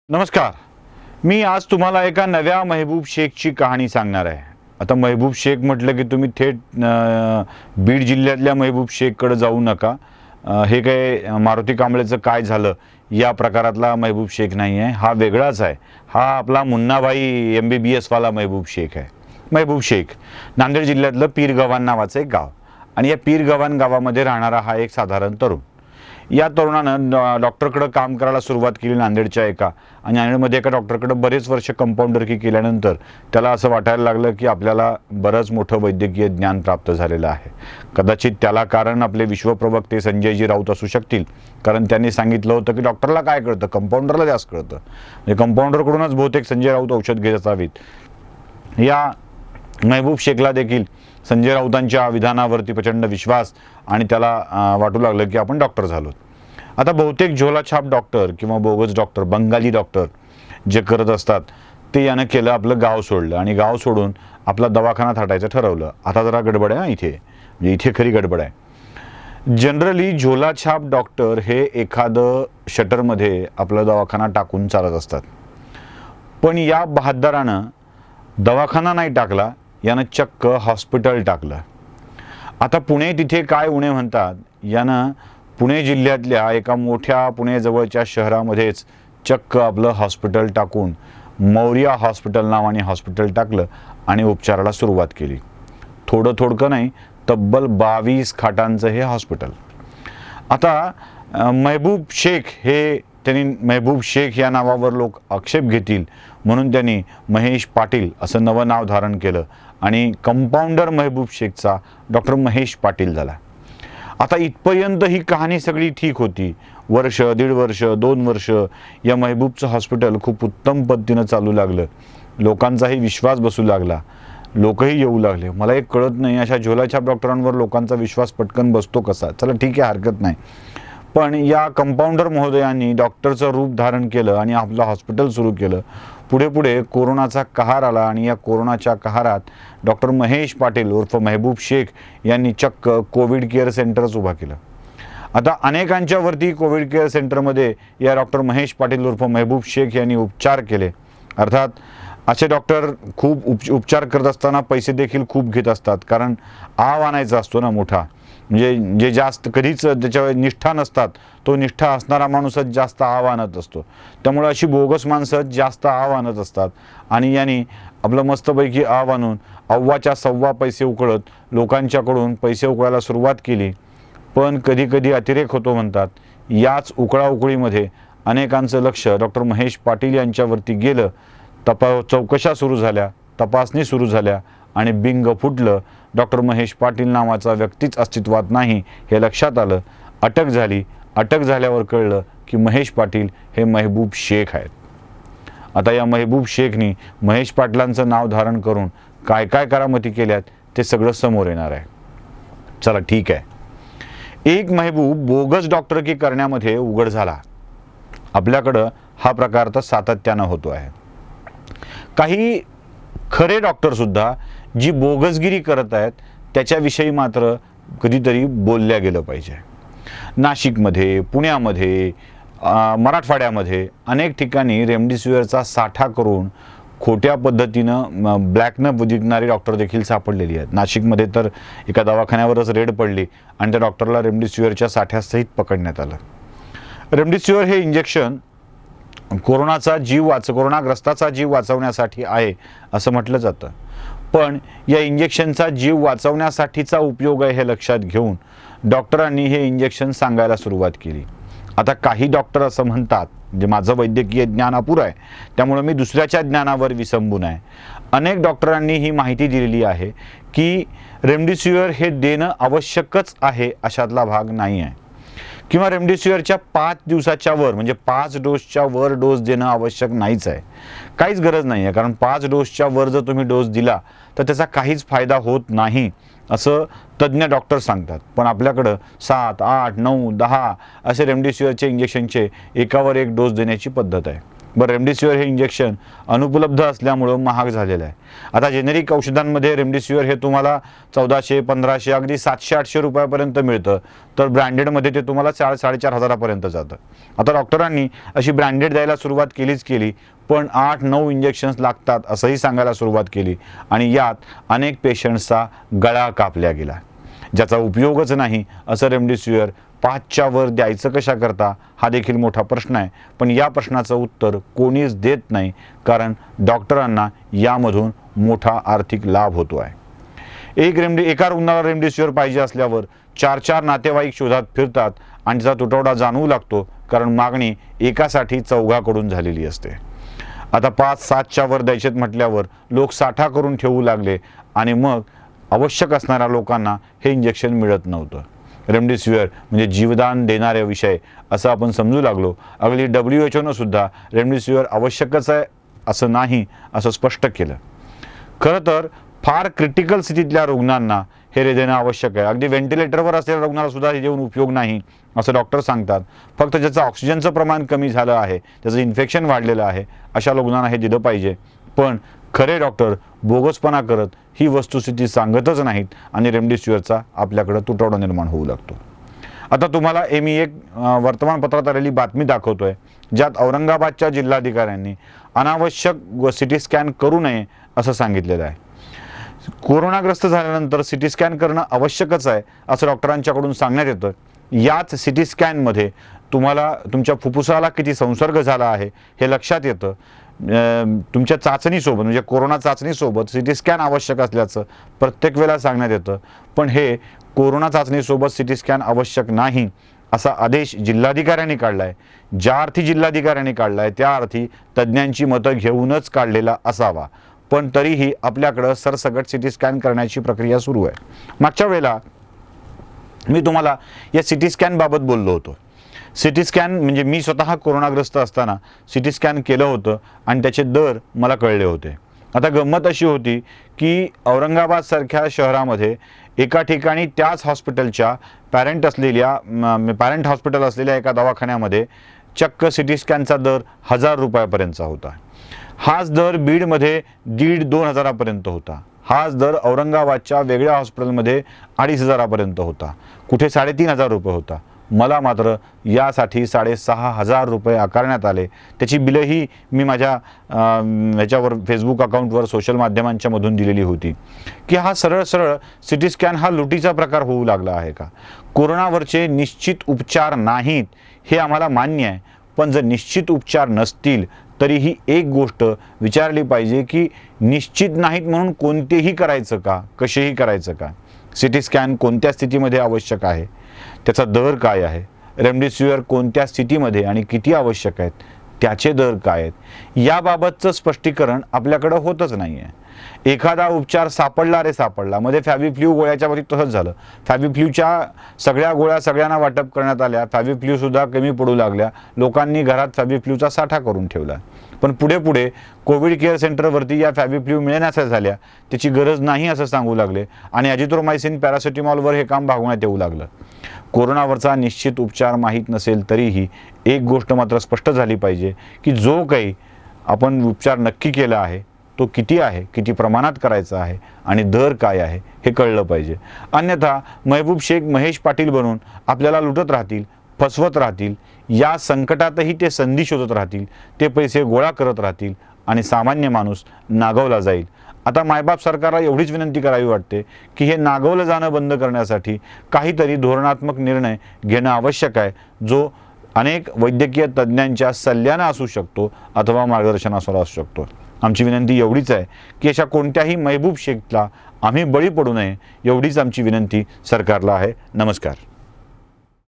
नमस्कार. मी आज तुम्हाला एका नव्या महबूब शेखची कहाणी सांगणार आहे. आता महबूब शेख म्हटलं की तुम्ही थेट बीड जिल्ह्यातल्या महबूब शेखकडे जाऊ नका. हे काय मारुती कांबळेचं काय झालं या प्रकारातला महबूब शेख नाही आहे. हा वेगळाच आहे. हा आपला मुन्नाभाई MBBS वाला महबूब शेख आहे. महबूब शेख नांदेड जिल्ह्यातलं पीरगव्हाण नावाचं एक गाव आणि या पीरगव्हाण गावामध्ये राहणारा हा एक साधारण तरुण. या तरुणानं डॉक्टरकडे काम करायला सुरुवात केली नांदेडच्या एका, आणि नांदेडमध्ये एका डॉक्टरकडे बरेच वर्ष कंपाऊंडरकी केल्यानंतर त्याला असं वाटायला लागलं की आपल्याला बरंच मोठं वैद्यकीय ज्ञान प्राप्त झालेलं आहे. कदाचित त्याला कारण आपले विश्वप्रवक्ते संजयजी राऊत असू शकतील, कारण त्यांनी सांगितलं होतं की डॉक्टरला काय कळतं, कंपाऊंडरला जास्त कळतं. म्हणजे कंपाऊंडरकडूनच बहुतेक संजय राऊत औषध घेत असावीत. या महबूब शेखला देखील संजय राऊतांच्या विधानावरती प्रचंड विश्वास आणि त्याला वाटू लागलं की आपण डॉक्टर झालो. आता बहुतेक झोलाछाप डॉक्टर किंवा बोगस डॉक्टर, बंगाली डॉक्टर जे करत असतात ते यानं केलं, आपलं गाव सोडलं आणि गाव सोडून आपला दवाखाना थाटायचं ठरवलं. आता जरा गडबड आहे ना इथे, म्हणजे इथे खरी गडबड आहे. जनरली झोलाछाप डॉक्टर हे एखादं शटरमध्ये आपला दवाखाना टाकून चालत असतात, पण या बहाद्दारानं दवाखाना नाही टाकला, यानं चक्क हॉस्पिटल टाकलं. आता पुणे तिथे काय उणे म्हणतात, यानं पुणे जिल्ह्यातल्या एका मोठ्या पुणेजवळच्या शहरामध्येच चक्क आपलं हॉस्पिटल टाकून मौर्या हॉस्पिटल नावाने हॉस्पिटल टाकलं आणि उपचाराला सुरुवात केली. थोडकं नाही, तब्बल 22 खाटांचं हे हॉस्पिटल. आता महबूब शेख हे त्यांनी महबूब शेख या नावावर लोक आक्षेप घेतील म्हणून त्यांनी महेश पाटील असं नवं नाव धारण केलं आणि कंपाऊंडर महबूब शेखचा डॉक्टर महेश पाटील झाला. आता इथपर्यंत ही कहाणी सगळी ठीक होती. वर्ष, 1.5 वर्ष, 2 वर्ष या महबूबचं हॉस्पिटल खूप उत्तम पद्धतीनं चालू लागलं. लोकांचाही विश्वास बसू लागला, लोकही येऊ लागले. मला एक कळत नाही, अशा झोलाछाप डॉक्टरांवर लोकांचा विश्वास पटकन बसतो कसा? चला ठीक आहे, हरकत नाही. पण या कंपाऊंडर महोदयांनी डॉक्टरचं रूप धारण केलं आणि आपलं हॉस्पिटल सुरू केलं. पुढे कोरोनाचा कहार आला आणि या कोरोनाच्या कहारात डॉक्टर महेश पाटील उर्फ महबूब शेख यांनी चक्क कोविड केअर सेंटरच उभा केलं. आता अनेकांच्या वरती कोविड केअर सेंटरमध्ये या डॉक्टर महेश पाटील उर्फ महबूब शेख यांनी उपचार केले. अर्थात असे डॉक्टर खूप उपचार करत असताना पैसे देखील खूप घेत असतात, कारण आव आणायचा असतो ना मोठा. म्हणजे जे जास्त कधीच त्याच्यावर निष्ठा नसतात, तो निष्ठा असणारा माणूसच जास्त आव आणत असतो. त्यामुळे अशी बोगस माणसं जास्त आव आणत असतात आणि यांनी आपलं मस्तपैकी आव आणून अव्वाच्या सव्वा पैसे उकळत लोकांच्याकडून पैसे उकळायला सुरुवात केली. पण कधी अतिरेक होतो म्हणतात. याच उकळाउकळीमध्ये अनेकांचं लक्ष डॉक्टर महेश पाटील यांच्यावरती गेलं. चौकशा सुरू झाल्या, तपासणी सुरू झाल्या आणि बिंग फुटलं. डॉक्टर महेश पाटील नावाचा व्यक्तीच अस्तित्वात नाही हे लक्षात आलं. अटक झाली. अटक झाल्यावर कळलं की महेश पाटील हे महबूब शेख आहेत. आता या महबूब शेखनी महेश पाटलांचं नाव धारण करून काय करामती केल्यात ते सगळं समोर येणार आहे. चला ठीक आहे. एक महबूब बोगस डॉक्टरकी करण्यामध्ये उघड झाला. आपल्याकडं हा प्रकार तर सातत्यानं होतो आहे. काही खरे डॉक्टर सुद्धा जी बोगसगिरी करत आहेत त्याच्याविषयी मात्र कधीतरी बोलल्या गेलं पाहिजे. नाशिकमध्ये, पुण्यामध्ये, मराठवाड्यामध्ये अनेक ठिकाणी रेमडेसिवीरचा साठा करून खोट्या पद्धतीनं ब्लॅकनं विकणारी डॉक्टर देखील सापडलेली आहेत. नाशिकमध्ये तर एका दवाखान्यावरच रेड पडली आणि त्या डॉक्टरला रेमडेसिवीरच्या साठ्यासहित पकडण्यात आलं. रेमडेसिवीर हे इंजेक्शन कोरोनाग्रस्ताचा जीव वाचवण्यासाठी आहे असं म्हटलं जातं. पण या इंजेक्शनचा जीव वाचवण्यासाठीचा उपयोग आहे हे लक्षात घेऊन डॉक्टरांनी हे इंजेक्शन सांगायला सुरुवात केली. आता काही डॉक्टर असं म्हणतात, म्हणजे माझं वैद्यकीय ज्ञान अपुरं आहे त्यामुळे मी दुसऱ्याच्या ज्ञानावर विसंबून आहे. अनेक डॉक्टरांनी ही माहिती दिलेली आहे की रेमडेसिवीर हे देणं आवश्यकच आहे अशातला भाग नाही आहे, किंवा रेमडेसिवीरच्या 5 दिवसाच्या वर म्हणजे 5 डोसच्या वर डोस देणं आवश्यक नाहीच आहे. काहीच गरज नाही आहे, कारण 5 डोसच्या वर जर तुम्ही डोस दिला तर त्याचा काहीच फायदा होत नाही असं तज्ज्ञ डॉक्टर सांगतात. पण आपल्याकडं 7, 8, 9, 10 असे रेमडेसिवीरचे इंजेक्शनचे एकावर एक डोस देण्याची पद्धत आहे. बरं, रेमडेसिवीर हे इंजेक्शन अनुपलब्ध असल्यामुळं महाग झालेलं आहे. आता जेनेरिक औषधांमध्ये रेमडेसिवीर हे तुम्हाला 1400, 1500, अगदी 700, 800 रुपयापर्यंत मिळतं, तर ब्रँडेडमध्ये ते तुम्हाला 4,000, 4,500पर्यंत जातं. आता डॉक्टरांनी अशी ब्रँडेड द्यायला सुरुवात केली, पण 8-9 इंजेक्शन्स लागतात असंही सांगायला सुरुवात केली आणि यात अनेक पेशंट्सचा गळा कापला गेला. ज्याचा उपयोगच नाही असं रेमडेसिवीर 5च्या वर द्यायचं कशा करता, हा देखील मोठा प्रश्न आहे. पण या प्रश्नाचं उत्तर कोणीच देत नाही, कारण डॉक्टरांना यामधून मोठा आर्थिक लाभ होतो आहे. एका रुग्णाला रेमडेसिवीर पाहिजे असल्यावर 4-4 नातेवाईक शोधात फिरतात आणि त्याचा तुटवडा जाणवू लागतो, कारण मागणी एकासाठी 4घाकडून झालेली असते. आता 5-7च्या वर द्यायचेत म्हटल्यावर लोक साठा करून ठेवू लागले आणि मग आवश्यक असणाऱ्या लोकांना हे इंजेक्शन मिळत नव्हतं. रेमडेसिवीर म्हणजे जीवदान देणारे विषय असं आपण समजू लागलो. अगदी WHO सुद्धा रेमडेसिवीर आवश्यकच आहे असं नाही असं स्पष्ट केलं. खरं तर फार क्रिटिकल स्थितीतल्या रुग्णांना हे देणं आवश्यक आहे. अगदी व्हेंटिलेटरवर असलेल्या रुग्णाला सुद्धा हे देऊन उपयोग नाही असं डॉक्टर सांगतात. फक्त ज्याचं ऑक्सिजनचं प्रमाण कमी झालं आहे, त्याचं इन्फेक्शन वाढलेलं आहे, अशा रुग्णांना हे दिलं पाहिजे. पण खरे डॉक्टर बोगसपणा करत ही वस्तुस्थिती सांगतच नाहीत आणि रेमडेसिवीरचा आपल्याकडं तुटवडा निर्माण होऊ लागतो. आता तुम्हाला मी एक वर्तमानपत्रात आलेली बातमी दाखवतोय, ज्यात औरंगाबादच्या जिल्हाधिकाऱ्यांनी अनावश्यक सिटी स्कॅन करू नये असं सांगितलेलं आहे. कोरोनाग्रस्त झाल्यानंतर सिटी स्कॅन करणं आवश्यकच आहे असं डॉक्टरांच्याकडून सांगण्यात येतं. याच सिटी स्कॅनमध्ये तुम्हाला तुमच्या फुफ्फुसाला किती संसर्ग झाला आहे हे लक्षात येतं. तुमच्या चाचणीसोबत म्हणजे कोरोना चाचणीसोबत सिटी स्कॅन आवश्यक असल्याचं प्रत्येक वेळेला सांगण्यात येतं. पण हे कोरोना चाचणीसोबत सिटी स्कॅन आवश्यक नाही असा आदेश जिल्हाधिकाऱ्यांनी काढला आहे. ज्या अर्थी जिल्हाधिकाऱ्यांनी काढला आहे त्या अर्थी तज्ज्ञांची मतं घेऊनच काढलेला असावा. पण तरीही आपल्याकडं सरसकट सिटी स्कॅन करण्याची प्रक्रिया सुरू आहे. मागच्या वेळेला मी तुम्हाला या सिटी स्कॅनबाबत बोललो होतो. सिटी स्कॅन म्हणजे मी स्वतः कोरोनाग्रस्त असताना सिटी स्कॅन केलं होतं आणि त्याचे दर मला कळले होते. आता गंमत अशी होती की औरंगाबादसारख्या शहरामध्ये एका ठिकाणी त्याच हॉस्पिटलच्या पॅरेंट हॉस्पिटल असलेल्या एका दवाखान्यामध्ये चक्क सिटी स्कॅनचा दर 1,000 रुपयापर्यंतचा होता. हाच दर बीडमध्ये 1,500-2 हजारापर्यंत होता. हाच दर औरंगाबादच्या वेगळ्या हॉस्पिटलमध्ये 2,500पर्यंत होता. कुठे 3,500 रुपये होता. मला मात्र यासाठी 6,500 रुपये आकारण्यात आले. त्याची बिलंही मी माझ्या ह्याच्यावर फेसबुक अकाउंटवर सोशल माध्यमांच्या मधून दिलेली होती की हा सरळ सिटी स्कॅन हा लुटीचा प्रकार होऊ लागला आहे का. कोरोनावरचे निश्चित उपचार नाहीत हे आम्हाला मान्य आहे, पण जर निश्चित उपचार नसतील तरीही एक गोष्ट विचारली पाहिजे की निश्चित नाहीत म्हणून कोणतेही करायचं का, कसेही करायचं का. सिटी स्कॅन कोणत्या स्थितीमध्ये आवश्यक आहे, त्याचा दर काय आहे, रेमडेसिवीर कोणत्या स्थितीमध्ये आणि किती आवश्यक आहेत, त्याचे दर काय आहेत, याबाबतचं स्पष्टीकरण आपल्याकडं होतच नाही आहे. एखादा उपचार सापडला मध्ये फॅबिफ्ल्यू गोळ्याच्या बाबतीत तसंच झालं. फॅबिफ्ल्यूच्या सगळ्या गोळ्या सगळ्यांना वाटप करण्यात आल्या, फॅबिफ्ल्यू सुद्धा कमी पडू लागल्या, लोकांनी घरात फॅबिफ्ल्यूचा साठा करून ठेवला. पण पुढे कोविड केअर सेंटरवरती या फॅबिफ्ल्यू मिळण्याच्या झाल्या, त्याची गरज नाही असं सांगू लागले आणि अजिथ्रोमायसिन पॅरासिटामॉलवर हे काम भागवण्यात येऊ लागलं. कोरोनावरचा निश्चित उपचार माहीत नसेल तरीही एक गोष्ट मात्र स्पष्ट झाली पाहिजे की जो काही आपण उपचार नक्की केला आहे तो किती आहे, किती प्रमाणात करायचा आहे आणि दर काय आहे हे कळलं पाहिजे. अन्यथा महबूब शेख महेश पाटील बनून आपल्याला लुटत राहतील, फसवत राहतील. या संकटातही ते संधी शोधत राहतील, ते पैसे गोळा करत राहतील आणि सामान्य माणूस नागवला जाईल. आता मायबाप सरकारला एवढीच विनंती करावी वाटते की हे नागवलं जाणं बंद करण्यासाठी काहीतरी धोरणात्मक निर्णय घेणं आवश्यक आहे, जो अनेक वैद्यकीय तज्ज्ञांच्या सल्ल्यानं असू शकतो अथवा मार्गदर्शनानुसार असू शकतो. आमची विनंती एवढीच आहे की अशा कोणत्याही महबूब शेखला आम्ही बळी पडू नये, एवढीच आमची विनंती सरकारला आहे. नमस्कार.